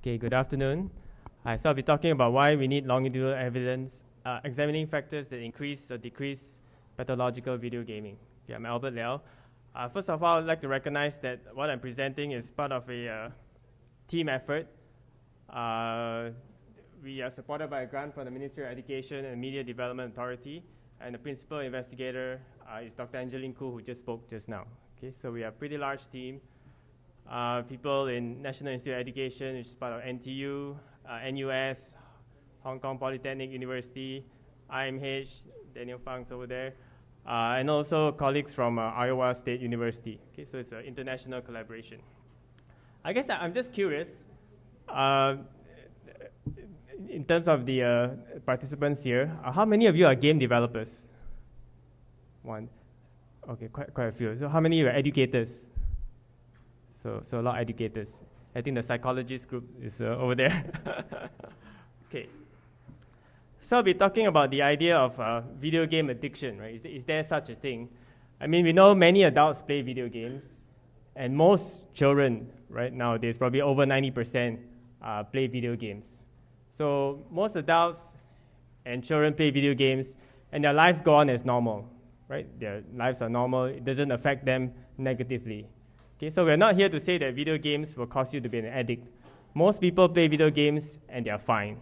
Okay, good afternoon. So I'll be talking about why we need longitudinal evidence, examining factors that increase or decrease pathological video gaming. Okay, I'm Albert Liao. First of all, I'd like to recognize that what I'm presenting is part of a team effort. We are supported by a grant from the Ministry of Education and Media Development Authority, and the principal investigator is Dr. Angeline Khoo, who just spoke just now. Okay, so we are a pretty large team. People in National Institute of Education, which is part of NTU, NUS, Hong Kong Polytechnic University, IMH, Daniel Fang's over there, and also colleagues from Iowa State University. Okay, so it's an international collaboration. I guess I'm just curious, in terms of the participants here, how many of you are game developers? One. Okay, quite a few. So how many are educators? So a lot of educators. I think the psychologist group is over there. Okay. So I'll be talking about the idea of video game addiction, right? Is there such a thing? I mean, we know many adults play video games, and most children right nowadays, probably over 90%, play video games. So most adults and children play video games, and their lives go on as normal, right? Their lives are normal. It doesn't affect them negatively. Okay, so we're not here to say that video games will cause you to be an addict. Most people play video games and they are fine,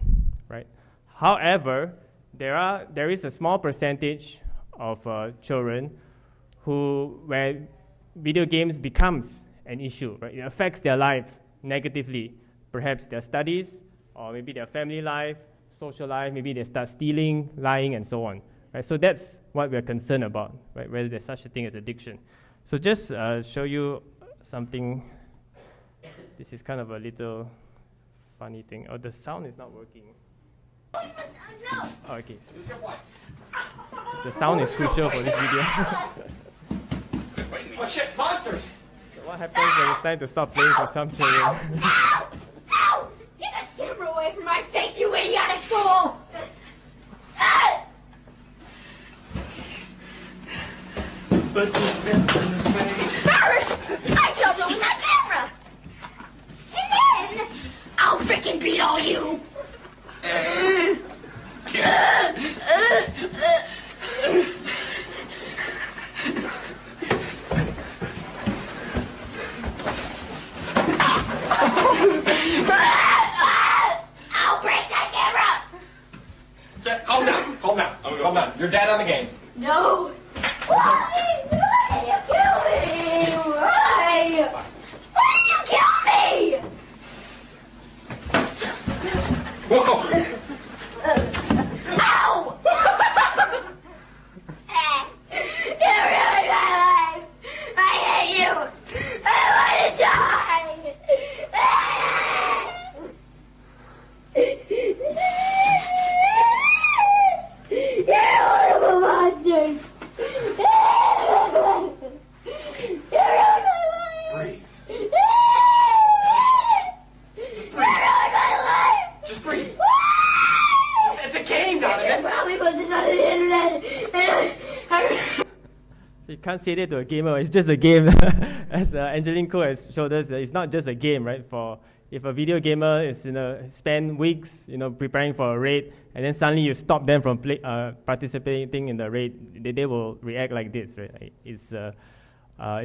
right? However, there is a small percentage of children where video games becomes an issue, right? It affects their life negatively, perhaps their studies, or maybe their family life, social life, maybe they start stealing, lying, and so on, right? So that's what we're concerned about, right? Whether there's such a thing as addiction. So just show you something. This is kind of a little funny thing. Oh, the sound is not working. Oh, okay. So the sound is crucial for this video. Oh shit, monsters! So what happens when it's time to stop playing for some children? Ow! Ow! Get that camera away from my face, you idiotic fool! But this First, I shall ruin that camera! And then, I'll frickin' beat all you! I'll break that camera! Just calm down, calm down, calm down. You're dead on the game. No! Why? Why did you kill me? Why? Why did you kill me? Whoa! Ow! You ruined my life! I hate you! I want to die! You're horrible monsters! You ruined my life! Breathe. You ruined my life! Just breathe. It's a game, You Donovan. probably posted on the internet. You can't say that to a gamer. It's just a game. As Angeline Khoo has showed us, it's not just a game, right? If a video gamer is spend weeks preparing for a raid, and then suddenly you stop them from participating in the raid, they will react like this, right? It's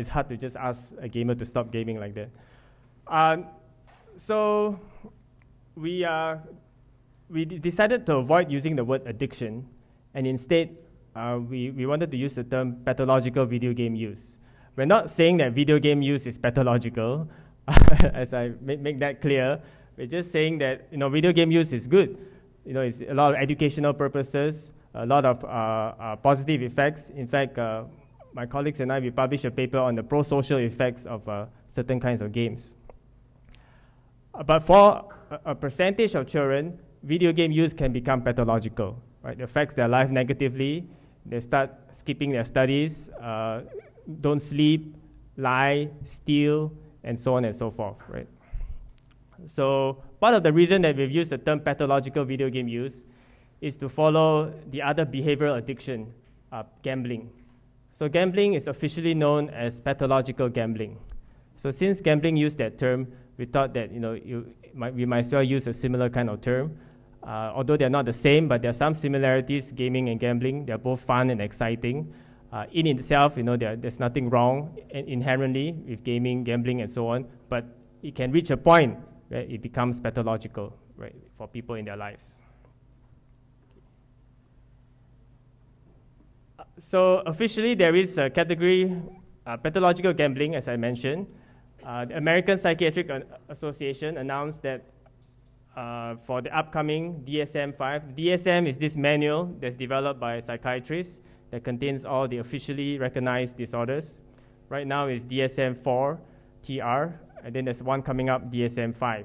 hard to just ask a gamer to stop gaming like that. So we decided to avoid using the word addiction, and instead we wanted to use the term pathological video game use. We're not saying that video game use is pathological, as I make that clear. We're just saying that video game use is good. It's a lot of educational purposes, a lot of positive effects. In fact, my colleagues and I, we published a paper on the pro-social effects of certain kinds of games. But for a percentage of children, video game use can become pathological, right? It affects their life negatively. They start skipping their studies, don't sleep, lie, steal, and so on and so forth, right? So part of the reason that we've used the term pathological video game use is to follow the other behavioral addiction, gambling. So gambling is officially known as pathological gambling. So since gambling used that term, we thought that we might as well use a similar kind of term. Although they're not the same, but there are some similarities, gaming and gambling. They're both fun and exciting. In itself, there's nothing wrong inherently with gaming, gambling, and so on, but it can reach a point where it becomes pathological, right, for people in their lives. So officially, there is a category, pathological gambling, as I mentioned. The American Psychiatric Association announced that for the upcoming DSM-5, DSM is this manual that's developed by psychiatrists that contains all the officially recognized disorders. Right now is DSM-4 TR, and then there's one coming up, DSM-5.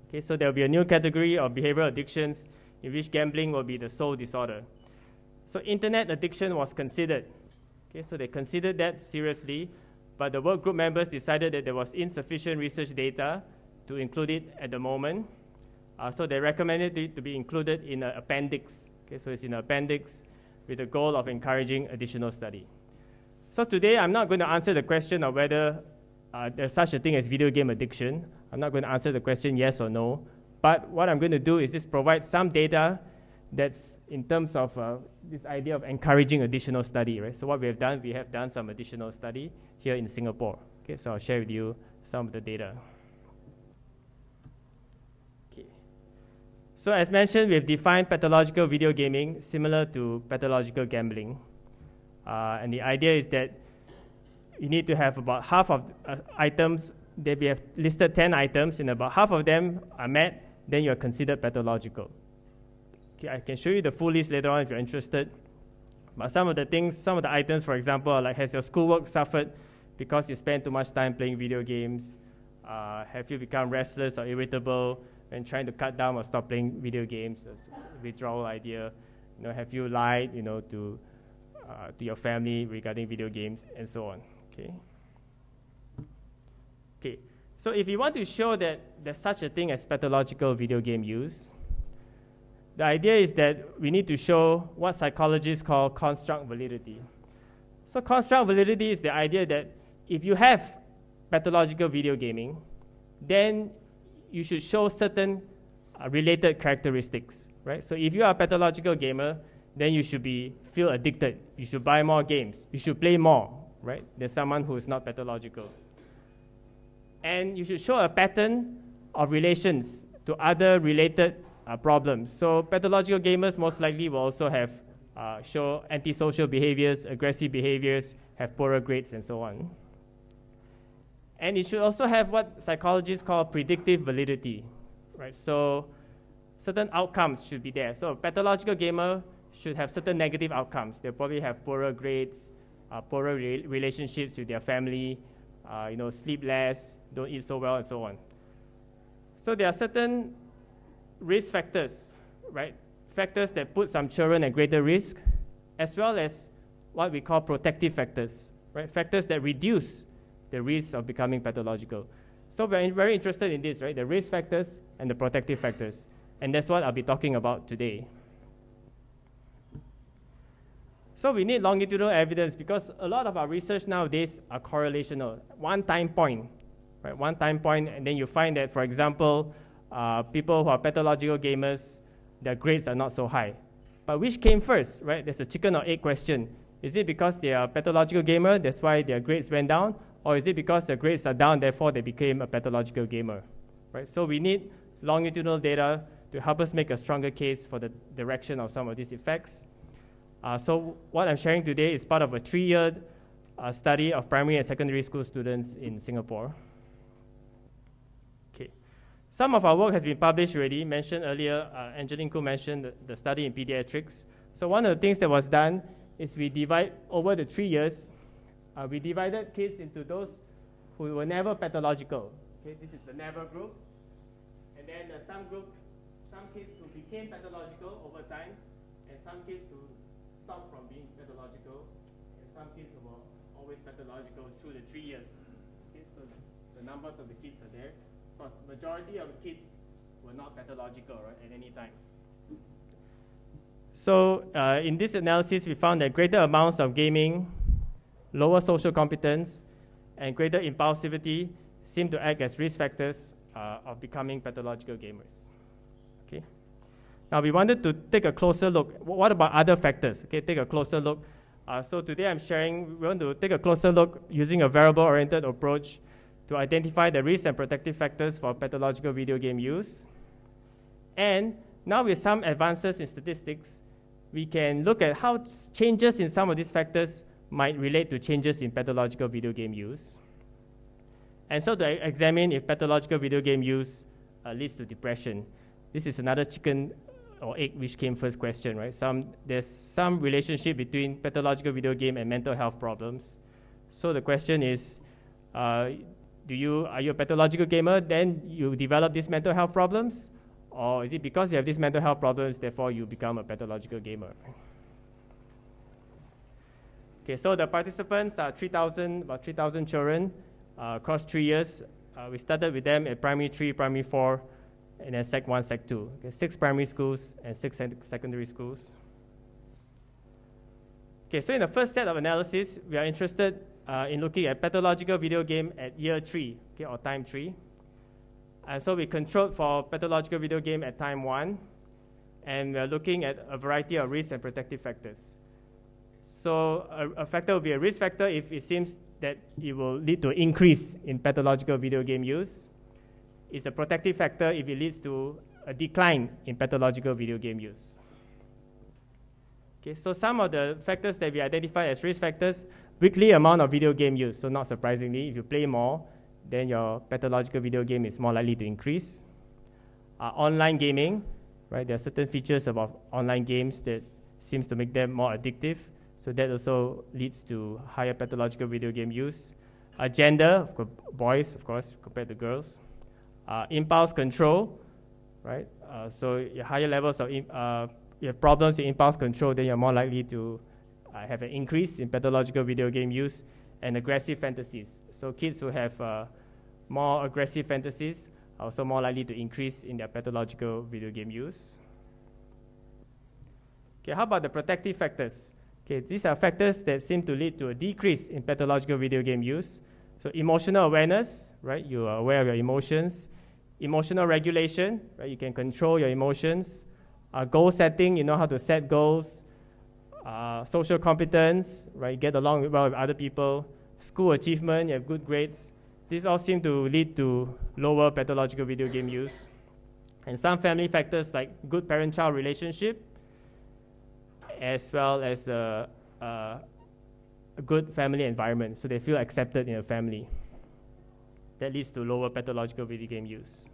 Okay, so there'll be a new category of behavioral addictions in which gambling will be the sole disorder. So internet addiction was considered. Okay, so they considered that seriously, but the work group members decided that there was insufficient research data to include it at the moment. So they recommended it to be included in an appendix. Okay, so it's in an appendix with the goal of encouraging additional study. So today, I'm not going to answer the question of whether there's such a thing as video game addiction. I'm not going to answer the question yes or no. But what I'm going to do is just provide some data that's in terms of this idea of encouraging additional study, right? So what we have done some additional study here in Singapore. Okay, so I'll share with you some of the data. Okay. So as mentioned, we've defined pathological video gaming similar to pathological gambling. And the idea is that you need to have about half of items, that we have listed 10 items, and about half of them are met, then you're considered pathological. Okay, I can show you the full list later on if you're interested. But some of the items, for example, are like, has your schoolwork suffered because you spend too much time playing video games? Have you become restless or irritable when trying to cut down or stop playing video games? Withdrawal idea. Have you lied, to your family regarding video games, and so on. Okay. Okay. So if you want to show that there's such a thing as pathological video game use, the idea is that we need to show what psychologists call construct validity. So construct validity is the idea that if you have pathological video gaming, then you should show certain related characteristics, right? So if you are a pathological gamer, then you should feel addicted. You should buy more games. You should play more, right, than someone who is not pathological. And you should show a pattern of relations to other related problems. So pathological gamers most likely will also have show antisocial behaviors, aggressive behaviors, have poorer grades, and so on. And it should also have what psychologists call predictive validity, right? So certain outcomes should be there. So a pathological gamer should have certain negative outcomes. They'll probably have poorer grades, poorer relationships with their family, sleep less, don't eat so well, and so on. So there are certain risk factors, right? Factors that put some children at greater risk, as well as what we call protective factors, right? Factors that reduce the risk of becoming pathological. So we're very interested in this, right? The risk factors and the protective factors. And that's what I'll be talking about today. So we need longitudinal evidence because a lot of our research nowadays are correlational. One time point, right? One time point, and then you find that, for example, people who are pathological gamers, their grades are not so high. But which came first, right? There's a chicken or egg question. Is it because they are a pathological gamer, that's why their grades went down? Or is it because their grades are down, therefore they became a pathological gamer, right? So we need longitudinal data to help us make a stronger case for the direction of some of these effects. So what I'm sharing today is part of a 3-year study of primary and secondary school students in Singapore. Okay. Some of our work has been published already. Mentioned earlier, Angeline Koo mentioned the study in pediatrics. So one of the things that was done is we divide, over the 3 years, we divided kids into those who were never pathological. Okay, this is the never group. And then some kids who became pathological over time, and some kids who stopped from being pathological, and some kids who were always pathological through the 3 years. Okay, so the numbers of the kids are there. Of course, majority of the kids were not pathological, right, at any time. So in this analysis, we found that greater amounts of gaming, lower social competence, and greater impulsivity seem to act as risk factors of becoming pathological gamers. Okay. Now we wanted to take a closer look. What about other factors? Okay, take a closer look. So today we want to take a closer look using a variable-oriented approach to identify the risk and protective factors for pathological video game use. And now with some advances in statistics, we can look at how changes in some of these factors might relate to changes in pathological video game use. And so to examine if pathological video game use leads to depression. This is another chicken or egg which came first question, right? There's some relationship between pathological video game and mental health problems. So the question is, are you a pathological gamer, then you develop these mental health problems? Or is it because you have these mental health problems, therefore you become a pathological gamer? Okay, so the participants are about 3,000 children across 3 years. We started with them at primary 3, primary 4, and then Sec 1, Sec 2. Okay, 6 primary schools and 6 secondary schools. Okay, so in the first set of analysis, we are interested in looking at pathological video game at year 3, okay, or time 3. And so we controlled for pathological video game at time 1, and we're looking at a variety of risk and protective factors. So a factor will be a risk factor if it seems that it will lead to an increase in pathological video game use. It's a protective factor if it leads to a decline in pathological video game use. Okay, so some of the factors that we identified as risk factors: weekly amount of video game use. So not surprisingly, if you play more, then your pathological video game is more likely to increase. Online gaming, right? There are certain features about online games that seems to make them more addictive. So that also leads to higher pathological video game use. Gender, boys, of course, compared to girls. Impulse control, right? So your higher levels of, you have problems in impulse control, then you're more likely to have an increase in pathological video game use. And aggressive fantasies. So kids who have more aggressive fantasies are also more likely to increase in their pathological video game use. Okay, how about the protective factors? Okay, these are factors that seem to lead to a decrease in pathological video game use. So emotional awareness, right? You are aware of your emotions. Emotional regulation, right? You can control your emotions. Goal setting, you know how to set goals. Social competence, right? Get along well with other people. School achievement, you have good grades. These all seem to lead to lower pathological video game use. And some family factors like good parent-child relationship, as well as a good family environment, so they feel accepted in a family. That leads to lower pathological video game use.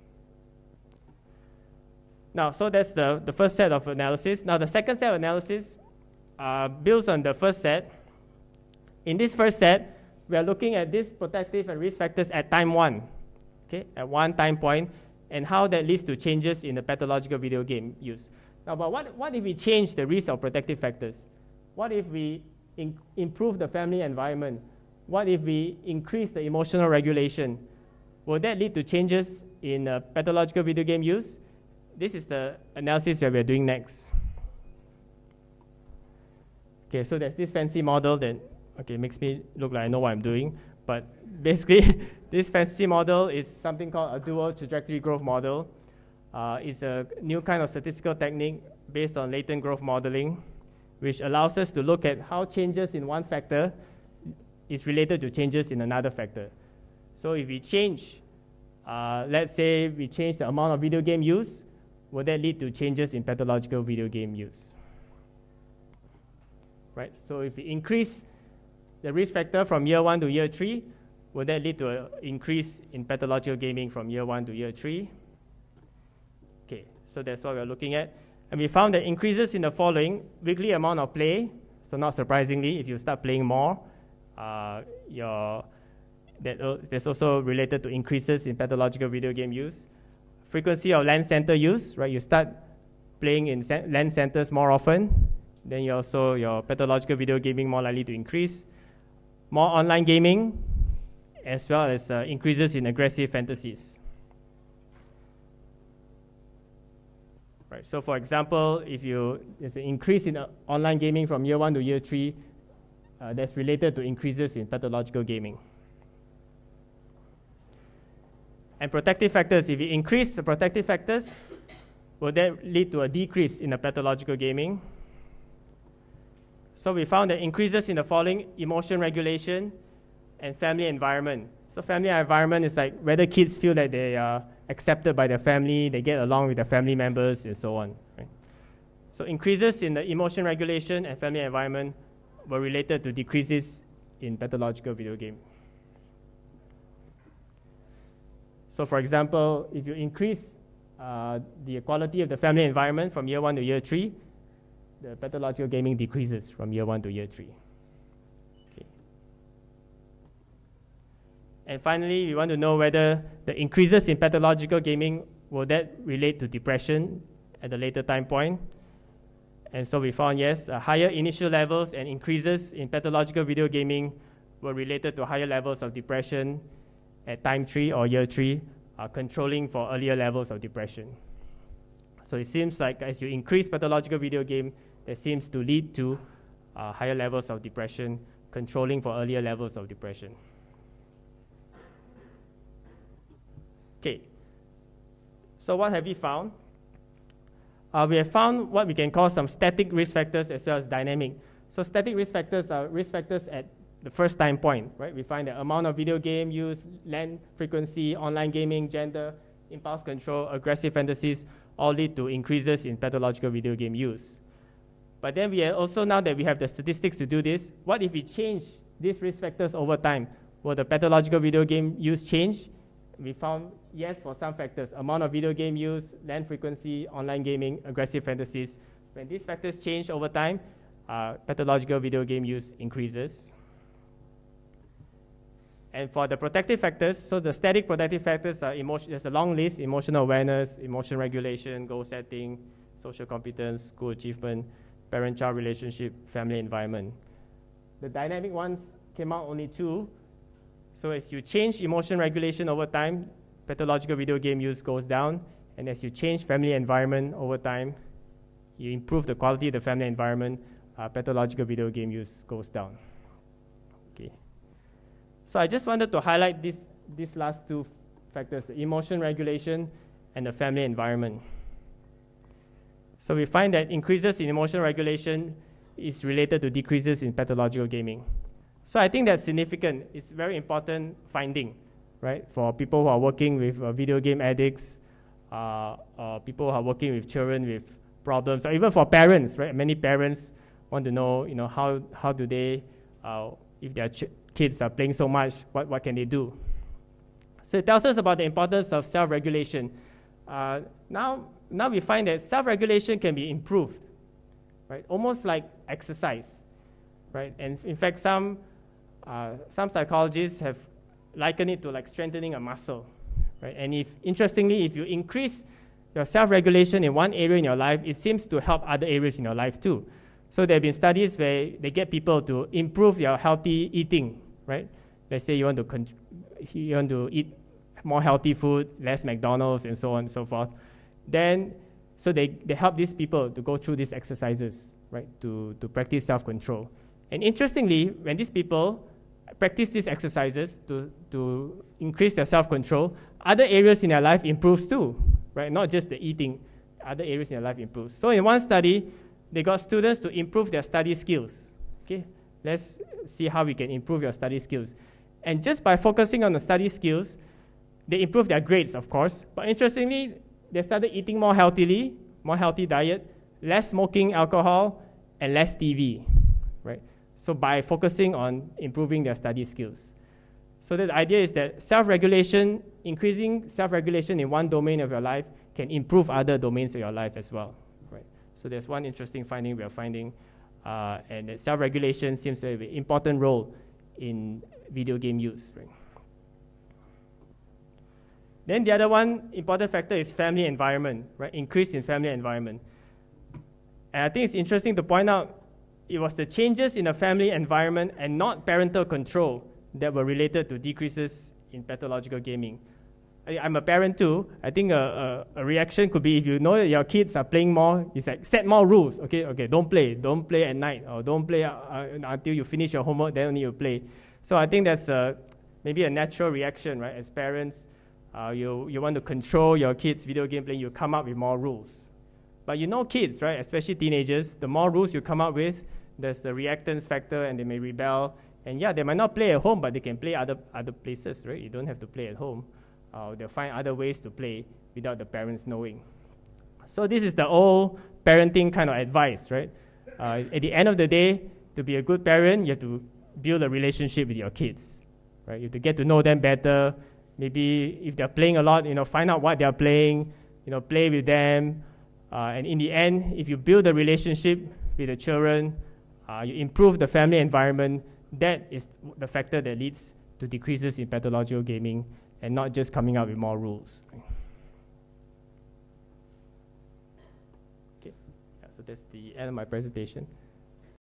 Now, so that's the first set of analysis. Now, the second set of analysis builds on the first set. In this first set, we are looking at these protective and risk factors at time 1, okay, at one time point, and how that leads to changes in the pathological video game use. Now, but what if we change the risk or protective factors? What if we improve the family environment? What if we increase the emotional regulation? Will that lead to changes in pathological video game use? This is the analysis that we're doing next. Okay, so there's this fancy model that makes me look like I know what I'm doing. But basically, this fancy model is something called a dual trajectory growth model. It's a new kind of statistical technique based on latent growth modeling, which allows us to look at how changes in one factor is related to changes in another factor. So if we change, let's say we change the amount of video game use, will that lead to changes in pathological video game use? Right? So if we increase the risk factor from year 1 to year 3, will that lead to an increase in pathological gaming from year 1 to year 3? Okay, so that's what we're looking at. And we found that increases in the following: weekly amount of play. So not surprisingly, if you start playing more, that's also related to increases in pathological video game use. Frequency of LAN center use, right? You start playing in LAN centers more often, then your pathological video gaming more likely to increase. More online gaming, as well as increases in aggressive fantasies. Right. So for example, if there's an increase in online gaming from year 1 to year 3, that's related to increases in pathological gaming. And protective factors, if you increase the protective factors, will that lead to a decrease in the pathological gaming? So we found that increases in the following: emotion regulation and family environment. So family environment is like whether kids feel that they are accepted by their family, they get along with their family members, and so on. Right? So increases in the emotion regulation and family environment were related to decreases in pathological video game. So for example, if you increase the quality of the family environment from year 1 to year 3, the pathological gaming decreases from year 1 to year 3. Okay. And finally, we want to know whether the increases in pathological gaming, will that relate to depression at a later time point? And so we found yes, higher initial levels and increases in pathological video gaming were related to higher levels of depression at time 3 or year 3, controlling for earlier levels of depression. So it seems like as you increase pathological video game, that seems to lead to higher levels of depression, controlling for earlier levels of depression. Okay, so what have we found? We have found what we can call some static risk factors as well as dynamic. So static risk factors are risk factors at the first time point, right? We find the amount of video game use, LAN frequency, online gaming, gender, impulse control, aggressive fantasies, all lead to increases in pathological video game use. But then we are also, now that we have the statistics to do this, what if we change these risk factors over time? Will the pathological video game use change? We found yes for some factors: amount of video game use, LAN frequency, online gaming, aggressive fantasies. When these factors change over time, pathological video game use increases. And for the protective factors, so the static protective factors are there's a long list: emotional awareness, emotion regulation, goal setting, social competence, school achievement, parent-child relationship, family environment. The dynamic ones came out only 2. So as you change emotion regulation over time, pathological video game use goes down. And as you change family environment over time, you improve the quality of the family environment, pathological video game use goes down. Okay. So I just wanted to highlight these last 2 factors, the emotion regulation and the family environment. So we find that increases in emotion regulation is related to decreases in pathological gaming. So I think that's significant. It's very important finding, right? For people who are working with video game addicts, people who are working with children with problems, or even for parents, right? Many parents want to know, how do they, if their kids are playing so much, what can they do? So it tells us about the importance of self-regulation. Now we find that self-regulation can be improved, right? Almost like exercise, right? And in fact, some psychologists have likened it to like strengthening a muscle, right? And interestingly, if you increase your self-regulation in one area in your life, it seems to help other areas in your life too. So there have been studies where they get people to improve their healthy eating, right? Let's say you want to eat more healthy food, less McDonald's, and so on and so forth. Then, so they help these people to go through these exercises, right? To practice self-control. And interestingly, when these people practice these exercises to increase their self-control, other areas in their life improves too, right? Not just the eating, other areas in their life improves. So in one study, they got students to improve their study skills. Okay, let's see how we can improve your study skills. And just by focusing on the study skills, they improve their grades, of course. But interestingly, they started eating more healthily, more healthy diet, less smoking, alcohol, and less TV, right? So by focusing on improving their study skills. So the idea is that self-regulation, increasing self-regulation in one domain of your life can improve other domains of your life as well, right? So there's one interesting finding we are finding, and that self-regulation seems to have an important role in video game use, right? Then the other one important factor is family environment, right? Increase in family environment. And I think it's interesting to point out it was the changes in the family environment and not parental control that were related to decreases in pathological gaming. I'm a parent too. I think a reaction could be if you know that your kids are playing more, it's like set more rules. Okay, don't play at night, or don't play until you finish your homework, then only you play. So I think that's maybe a natural reaction, right? As parents, You want to control your kids' video game playing, you come up with more rules. But you know kids, right, especially teenagers, the more rules you come up with, there's the reactance factor and they may rebel. And yeah, they might not play at home, but they can play other places, right? You don't have to play at home. They'll find other ways to play without the parents knowing. So this is the old parenting kind of advice, right? At the end of the day, to be a good parent, you have to build a relationship with your kids, right? You have to get to know them better. Maybe if they're playing a lot, find out what they're playing, play with them. And in the end, if you build a relationship with the children, you improve the family environment, that is the factor that leads to decreases in pathological gaming and not just coming up with more rules. Okay, so that's the end of my presentation.